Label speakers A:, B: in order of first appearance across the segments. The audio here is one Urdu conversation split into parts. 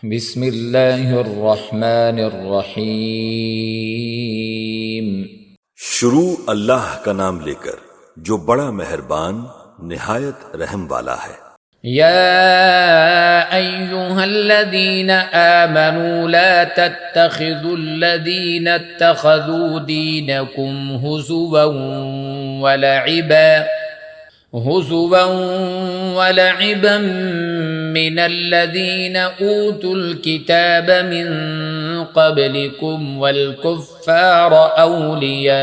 A: بسم اللہ الرحمن الرحیم۔
B: شروع اللہ کا نام لے کر جو بڑا مہربان نہایت رحم والا ہے۔
A: یا ایہا الذین آمنوا لا تتخذوا الذین اتخذوا دینکم ہزوا ولعبا من الذین اوتوا الکتاب من قبلکم والکفار اولیاء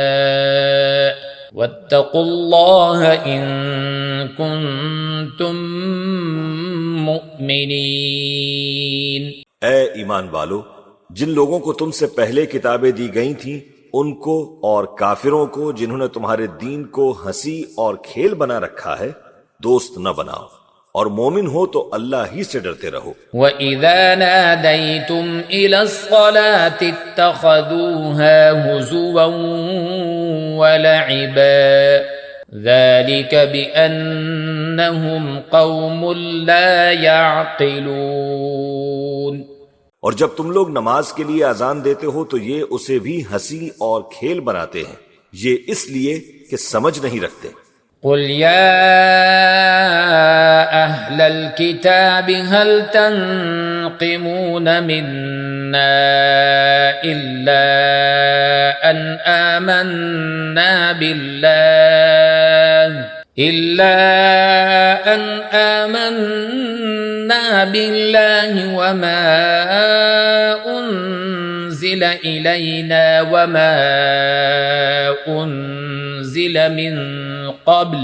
A: واتقوا اللہ ان کنتم مؤمنین۔
B: اے ایمان والو، جن لوگوں کو تم سے پہلے کتابیں دی گئی تھیں ان کو اور کافروں کو جنہوں نے تمہارے دین کو ہنسی اور کھیل بنا رکھا ہے دوست نہ بناؤ، اور مومن ہو تو اللہ ہی سے ڈرتے رہو۔
A: وَإِذَا نَادَيْتُمْ إِلَى الصَّلَاةِ اتَّخَذُوهَا هُزُوًا وَلَعِبًا ذَلِكَ بِأَنَّهُمْ قَوْمٌ لَا يَعْقِلُونَ۔
B: اور جب تم لوگ نماز کے لیے اذان دیتے ہو تو یہ اسے بھی ہنسی اور کھیل بناتے ہیں، یہ اس لیے کہ سمجھ نہیں رکھتے۔
A: قل يا أهل الكتاب هل تنقمون منا إلا أن آمنا بالله وما أنزل إلينا وما أنزل من قبل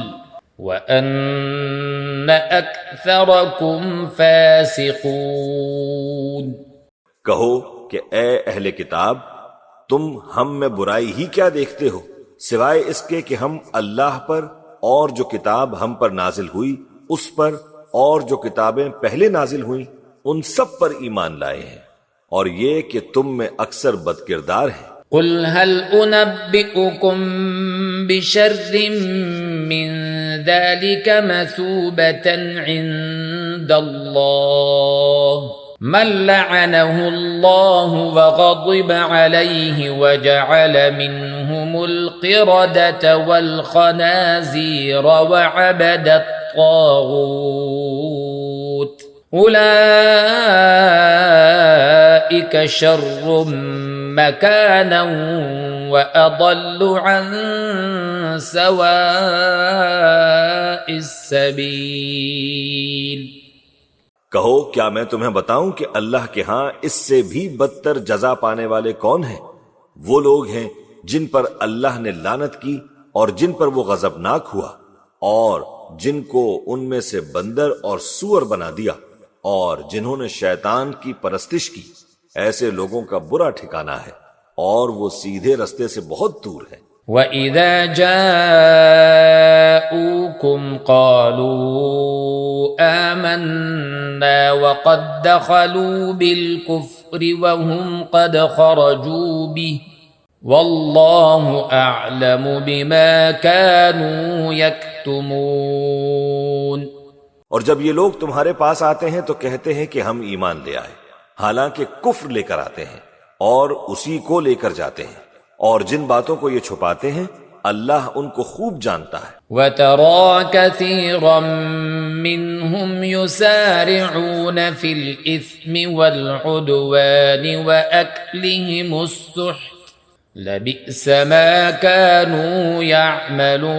A: وَأَنَّ أَكْثَرَكُمْ فَاسِقُونَ۔
B: کہو کہ اے اہل کتاب، تم ہم میں برائی ہی کیا دیکھتے ہو، سوائے اس کے کہ ہم اللہ پر اور جو کتاب ہم پر نازل ہوئی اس پر اور جو کتابیں پہلے نازل ہوئیں ان سب پر ایمان لائے ہیں، اور یہ کہ تم میں اکثر بدکردار ہیں۔
A: قل هل انبئكم بشر من ذلك مثوبة عند الله من لعنه الله وغضب عليه وجعل منهم القردة والخنازير وعبد الطاغوت أولئك شر مكانا وأضل عن سواء السبيل۔
B: کہو کیا میں تمہیں بتاؤں کہ اللہ کے ہاں اس سے بھی بدتر جزا پانے والے کون ہیں؟ وہ لوگ ہیں جن پر اللہ نے لعنت کی اور جن پر وہ غضبناک ہوا، اور جن کو ان میں سے بندر اور سور بنا دیا، اور جنہوں نے شیطان کی پرستش کی، ایسے لوگوں کا برا ٹھکانہ ہے اور وہ سیدھے رستے سے بہت دور ہیں۔
A: وَإِذَا جَاءُوكُمْ قَالُوا آمَنَّا وَقَدْ دَخَلُوا بِالْكُفْرِ وَهُمْ قَدْ خَرَجُوا بِهِ وَاللَّهُ أَعْلَمُ بِمَا كَانُوا يَكْتُمُونَ۔
B: اور جب یہ لوگ تمہارے پاس آتے ہیں تو کہتے ہیں کہ ہم ایمان لے آئے، حالانکہ کفر لے کر آتے ہیں اور اسی کو لے کر جاتے ہیں، اور جن باتوں کو یہ چھپاتے ہیں اللہ ان کو خوب جانتا ہے۔
A: وَتَرَى كَثِيرًا مِّنْهُمْ يُسَارِعُونَ فِي الْإِثْمِ وَالْعُدْوَانِ وَأَكْلِهِمُ السُّحْتَ لَبِئْسَ مَا كَانُوا يَعْمَلُونَ۔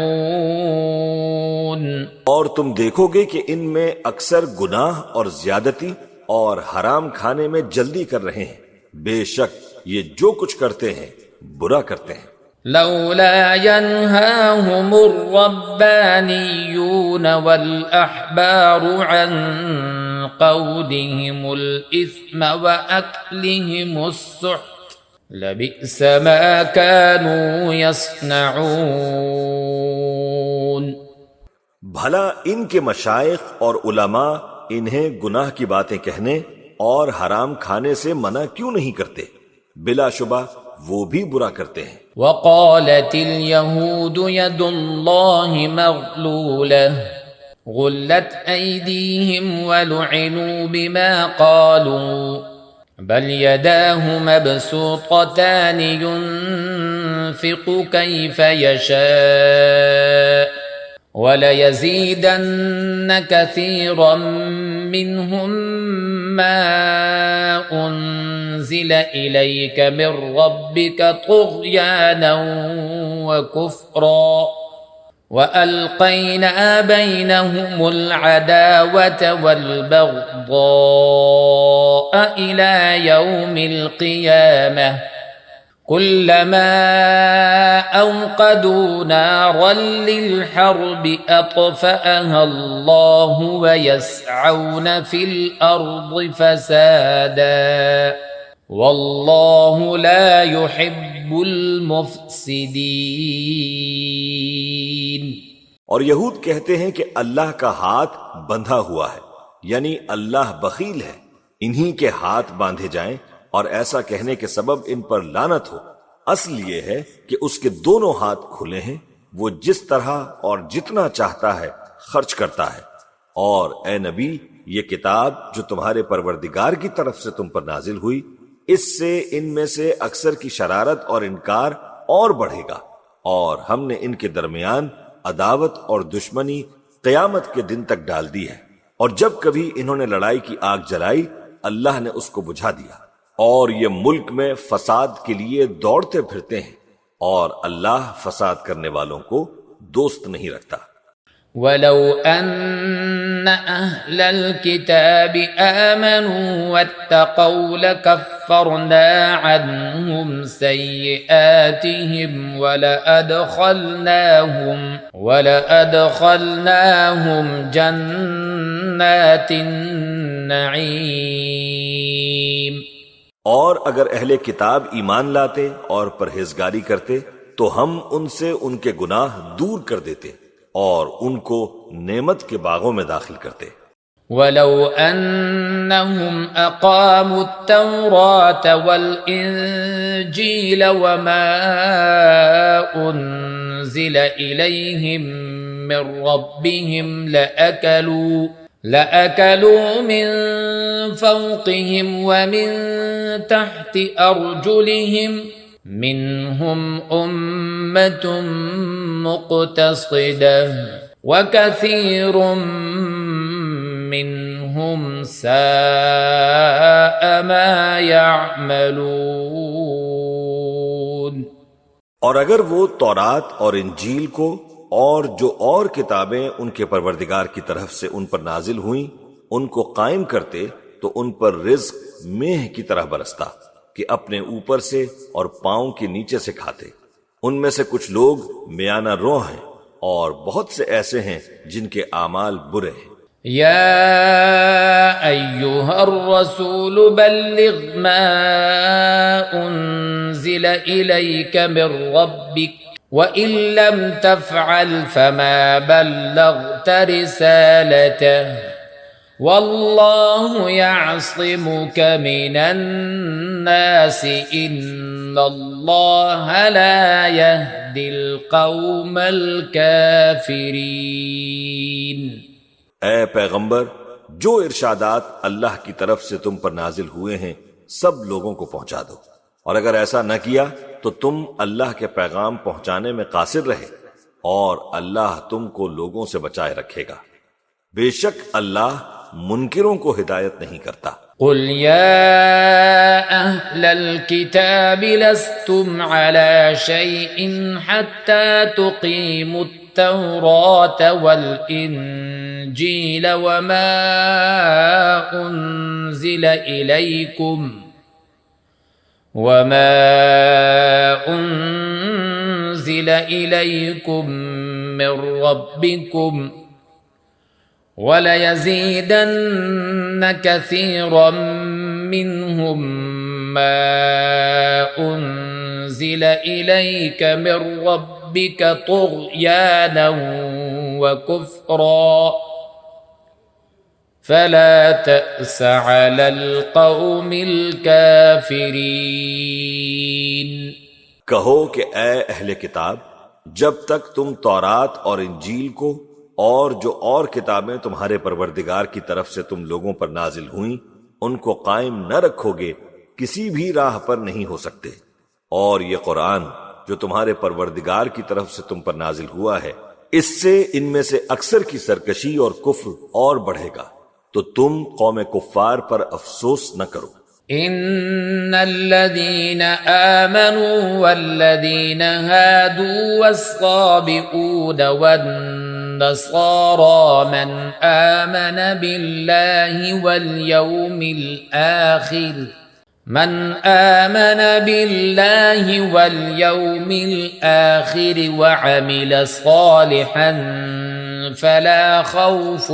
B: اور تم دیکھو گے کہ ان میں اکثر گناہ اور زیادتی اور حرام کھانے میں جلدی کر رہے ہیں، بے شک یہ جو کچھ کرتے ہیں برا کرتے ہیں۔
A: لولا ينهاهم الربانيون والأحبار عن قولهم الإثم وأكلهم السحت لبئس ما كانوا يصنعون۔
B: بھلا ان کے مشائخ اور علماء انہیں گناہ کی باتیں کہنے اور حرام کھانے سے منع کیوں نہیں کرتے؟ بلا شبہ وہ بھی برا کرتے ہیں۔
A: وقالت اليهود يد الله مغلولة غلت أيديهم ولعنوا بما قالوا بل يداه مبسوطتان ينفق كيف يشاء وليزيدن كثيرا منهم ما أنزل إليك من ربك طغيانا وكفرا وألقينا بينهم العداوة والبغضاء إلى يوم القيامة كلما أوقدوا نارا للحرب أطفأها الله ويسعون في الأرض فسادا والله لا يحب المفسدين.
B: اور یہود کہتے ہیں کہ اللہ کا ہاتھ بندھا ہوا ہے، یعنی اللہ بخیل ہے، انہی کے ہاتھ باندھے جائیں، اور ایسا کہنے کے سبب ان پر لعنت ہو. اصل یہ ہے کہ اس کے دونوں ہاتھ کھلے ہیں، وہ جس طرح اور جتنا چاہتا ہے خرچ کرتا ہے. اور اے نبی، یہ کتاب جو تمہارے پروردگار کی طرف سے تم پر نازل ہوئی، اس سے ان میں سے اکثر کی شرارت اور انکار اور بڑھے گا، اور ہم نے ان کے درمیان عداوت اور دشمنی قیامت کے دن تک ڈال دی ہے. اور جب کبھی انہوں نے لڑائی کی آگ جلائی، اللہ نے اس کو بجھا دیا. اور یہ ملک میں فساد کے لیے دوڑتے پھرتے ہیں، اور اللہ فساد کرنے والوں کو دوست نہیں رکھتا.
A: وَلَوْ أَنَّ أَهْلَ الْكِتَابِ آمَنُوا وَاتَّقَوْا لَكَفَّرْنَا عَنْهُمْ سَيِّئَاتِهِمْ وَلَأَدْخَلْنَاهُمْ جَنَّاتِ النَّعِيمِ.
B: اور اگر اہل کتاب ایمان لاتے اور پرہیزگاری کرتے تو ہم ان سے ان کے گناہ دور کر دیتے اور ان کو نعمت کے باغوں میں داخل کرتے.
A: وَلَوْ أَنَّهُمْ أَقَامُوا التَّوْرَاةَ وَالْإِنْجِيلَ وَمَا أُنْزِلَ إِلَيْهِمْ مِنْ رَبِّهِمْ لَأَكَلُوا مِنْ فَوْقِهِمْ وَمِنْ تَحْتِ أَرْجُلِهِمْ مِنْهُمْ أُمَّةٌ مُقْتَصِدَةٌ وَكَثِيرٌ مِّنْهُمْ سَاءَ مَا يَعْمَلُونَ.
B: اور اگر وہ تورات اور انجیل کو اور جو اور کتابیں ان کے پروردگار کی طرف سے ان پر نازل ہوئیں ان کو قائم کرتے تو ان پر رزق میہ کی طرح برستا کہ اپنے اوپر سے اور پاؤں کے نیچے سے کھاتے. ان میں سے کچھ لوگ میانہ رو ہیں اور بہت سے ایسے ہیں جن کے اعمال برے ہیں.
A: یا ایھا الرسول بلغ ما انزل الیک من ربک وَإِن لَّمْ تَفْعَلْ فَمَا بَلَّغْتَ رِسَالَتَهُ وَاللَّهُ يَعْصِمُكَ مِنَ النَّاسِ إِنَّ اللَّهَ لَا يَهْدِي الْقَوْمَ الْكَافِرِينَ.
B: اے پیغمبر، جو ارشادات اللہ کی طرف سے تم پر نازل ہوئے ہیں سب لوگوں کو پہنچا دو، اور اگر ایسا نہ کیا تو تم اللہ کے پیغام پہنچانے میں قاصر رہے، اور اللہ تم کو لوگوں سے بچائے رکھے گا. بے شک اللہ منکروں کو ہدایت نہیں کرتا.
A: قل یا اہل الكتاب لستم على شيء حتى تقيموا التوراة والإنجيل وما أنزل إليكم من ربكم وَلَيَزِيدَنَّ كَثِيرًا مِّنْهُمْ مَا أُنزِلَ إِلَيْكَ مِنْ رَبِّكَ طُغْيَانًا وَكُفْرًا فَلَا تَأْسَ عَلَى الْقَوْمِ الْكَافِرِينَ.
B: کہو کہ اے اہل کتاب، جب تک تم تورات اور انجیل کو اور جو اور کتابیں تمہارے پروردگار کی طرف سے تم لوگوں پر نازل ہوئیں ان کو قائم نہ رکھو گے کسی بھی راہ پر نہیں ہو سکتے۔ اور یہ قرآن جو تمہارے پروردگار کی طرف سے تم پر نازل ہوا ہے، اس سے ان میں سے اکثر کی سرکشی اور کفر اور بڑھے گا، تو تم قوم کفار پر افسوس نہ کرو۔
A: ان الذين آمنوا والذين هادوا والصابئون والنصارى من آمن بالله واليوم الآخر وعمل صالحا فلا خوف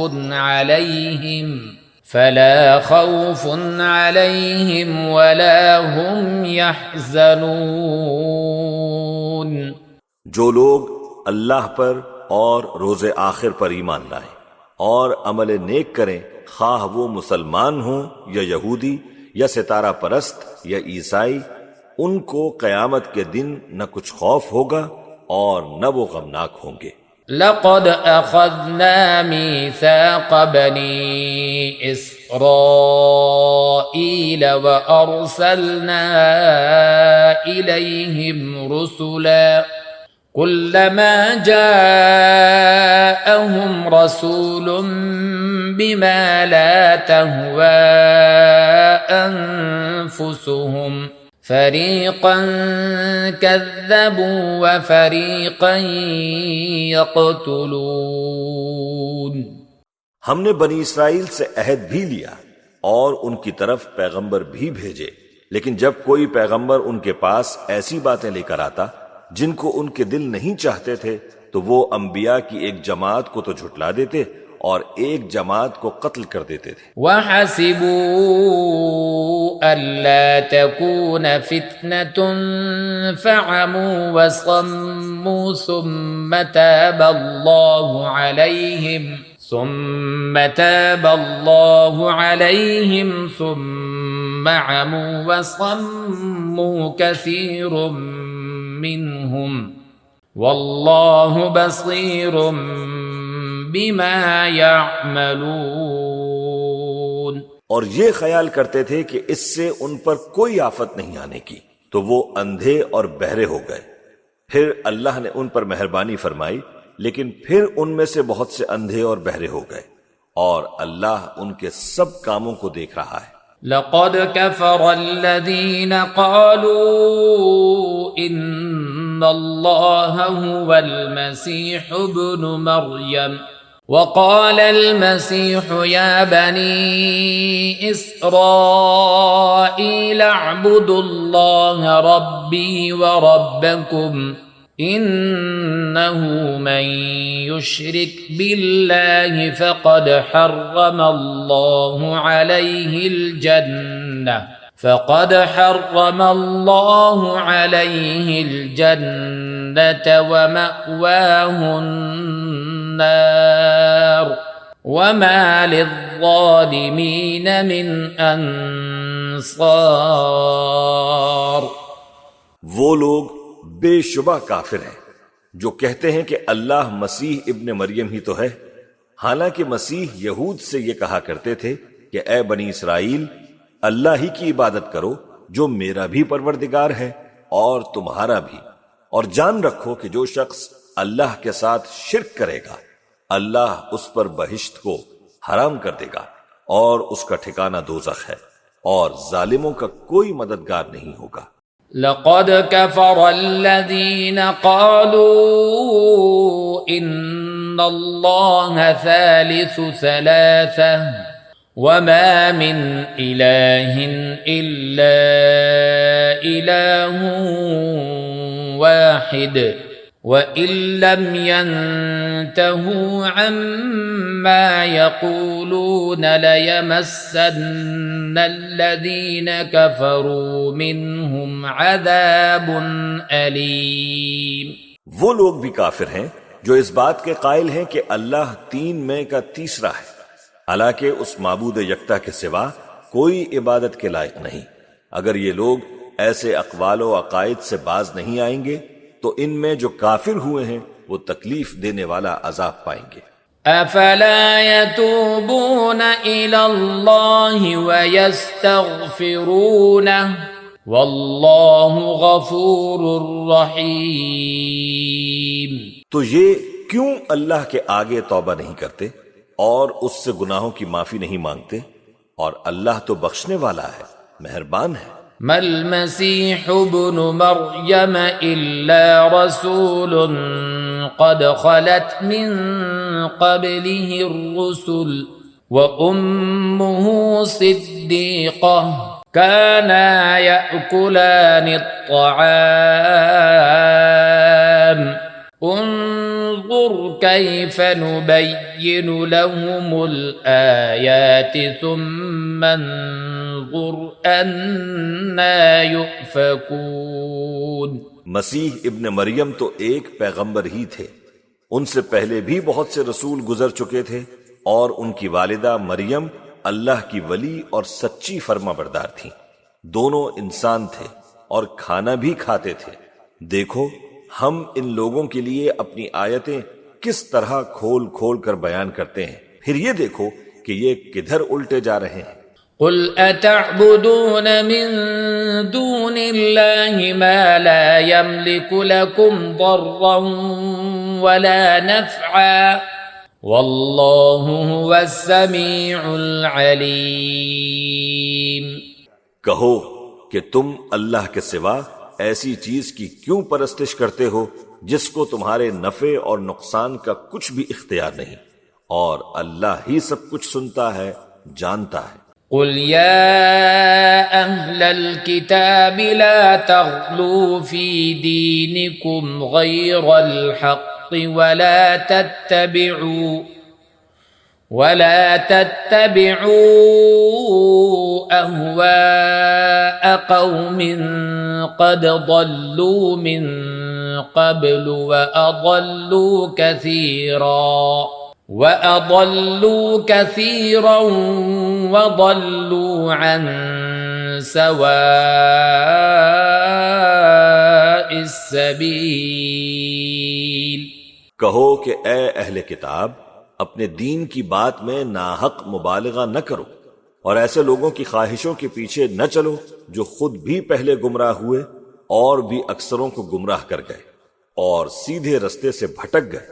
A: عليهم ولا هم يحزنون۔
B: جو لوگ اللہ پر اور روز آخر پر ایمان لائیں اور عمل نیک کریں، خواہ وہ مسلمان ہوں یا یہودی یا ستارہ پرست یا عیسائی، ان کو قیامت کے دن نہ کچھ خوف ہوگا اور نہ وہ غمناک ہوں گے۔
A: لقد أخذنا ميثاق بني إسرائيل وأرسلنا إليهم رسلا كلما جاءهم رسول بما لا تهوى أنفسهم فریقا کذبوا وفریقا یقتلون۔
B: ہم نے بنی اسرائیل سے عہد بھی لیا اور ان کی طرف پیغمبر بھی بھیجے، لیکن جب کوئی پیغمبر ان کے پاس ایسی باتیں لے کر آتا جن کو ان کے دل نہیں چاہتے تھے تو وہ انبیاء کی ایک جماعت کو تو جھٹلا دیتے اور ایک جماعت کو قتل کر دیتے تھے۔
A: وَحَسِبُوا أَلَّا تَكُونَ فِتْنَةٌ فَعَمُوا وَصَمُّوا ثُمَّ تَابَ اللَّهُ عَلَيْهِمْ ثُمَّ عَمُوا وَصَمُّوا كَثِيرٌ مِّنْهُمْ وَاللَّهُ بَصِيرٌ بما يعملون۔
B: اور یہ خیال کرتے تھے کہ اس سے ان پر کوئی آفت نہیں آنے کی، تو وہ اندھے اور بہرے ہو گئے۔ پھر اللہ نے ان پر مہربانی فرمائی، لیکن پھر ان میں سے بہت سے اندھے اور بہرے ہو گئے، اور اللہ ان کے سب کاموں کو دیکھ رہا ہے۔
A: لقد كفر الذين قالوا إن الله هو المسيح ابن مريم وقال المسيح يا بني إسرائيل اعبدوا الله ربي وربكم إنه من يشرك بالله فقد حرم الله عليه الجنة ومأواه النار وما للظالمين من انصار۔
B: وہ لوگ بے شبہ کافر ہیں جو کہتے ہیں کہ اللہ مسیح ابن مریم ہی تو ہے، حالانکہ مسیح یہود سے یہ کہا کرتے تھے کہ اے بنی اسرائیل، اللہ ہی کی عبادت کرو جو میرا بھی پروردگار ہے اور تمہارا بھی، اور جان رکھو کہ جو شخص اللہ کے ساتھ شرک کرے گا اللہ اس پر بہشت کو حرام کر دے گا اور اس کا ٹھکانہ دوزخ ہے، اور ظالموں کا کوئی مددگار نہیں ہوگا۔
A: لقد كفر الذين قالوا إن الله ثالث ثلاثة وما من إله إلا إله واحد وإن لم ينتهوا عما يقولون ليمسن الذين كفروا منهم عذاب أليم۔
B: وہ لوگ بھی کافر ہیں جو اس بات کے قائل ہیں کہ اللہ تین میں کا تیسرا ہے، حالانکہ اس معبود یکتا کے سوا کوئی عبادت کے لائق نہیں۔ اگر یہ لوگ ایسے اقوال و عقائد سے باز نہیں آئیں گے تو ان میں جو کافر ہوئے ہیں وہ تکلیف دینے والا عذاب پائیں گے۔
A: افلا يتوبون الى الله ويستغفرونه واللہ غفور رحیم۔
B: تو یہ کیوں اللہ کے آگے توبہ نہیں کرتے اور اس سے گناہوں کی معافی نہیں مانگتے؟ اور اللہ تو بخشنے والا ہے، مہربان ہے۔
A: ما المسيح ابن مريم إلا رسول قد خلت من قبله الرسل وأمه صديقة كانا يأكلان الطعام انظر كيف نبين لهم الآيات ثم انظر أنا يؤفكون۔
B: مسیح ابن مریم تو ایک پیغمبر ہی تھے، ان سے پہلے بھی بہت سے رسول گزر چکے تھے، اور ان کی والدہ مریم اللہ کی ولی اور سچی فرما بردار تھیں۔ دونوں انسان تھے اور کھانا بھی کھاتے تھے۔ دیکھو ہم ان لوگوں کے لیے اپنی آیتیں کس طرح کھول کھول کر بیان کرتے ہیں، پھر یہ دیکھو کہ یہ کدھر الٹے جا رہے ہیں۔
A: قل اتعبدون من دون الله ما لا يملك لكم ضرا ولا نفعا واللہ هو السمیع العلیم۔
B: کہو کہ تم اللہ کے سوا ایسی چیز کی کیوں پرستش کرتے ہو جس کو تمہارے نفع اور نقصان کا کچھ بھی اختیار نہیں، اور اللہ ہی سب کچھ سنتا ہے، جانتا ہے۔
A: قل يا أهل الكتاب لا تغلوا في دينكم غير الحق ولا تتبعوا أهواء قوم قد ضلوا من قبل وأضلوا كثيرا وضلوا عن سواء السبيل۔
B: کہو کہ اے اہل کتاب، اپنے دین کی بات میں ناحق مبالغہ نہ کرو، اور ایسے لوگوں کی خواہشوں کے پیچھے نہ چلو جو خود بھی پہلے گمراہ ہوئے اور بھی اکثروں کو گمراہ کر گئے اور سیدھے رستے سے بھٹک گئے۔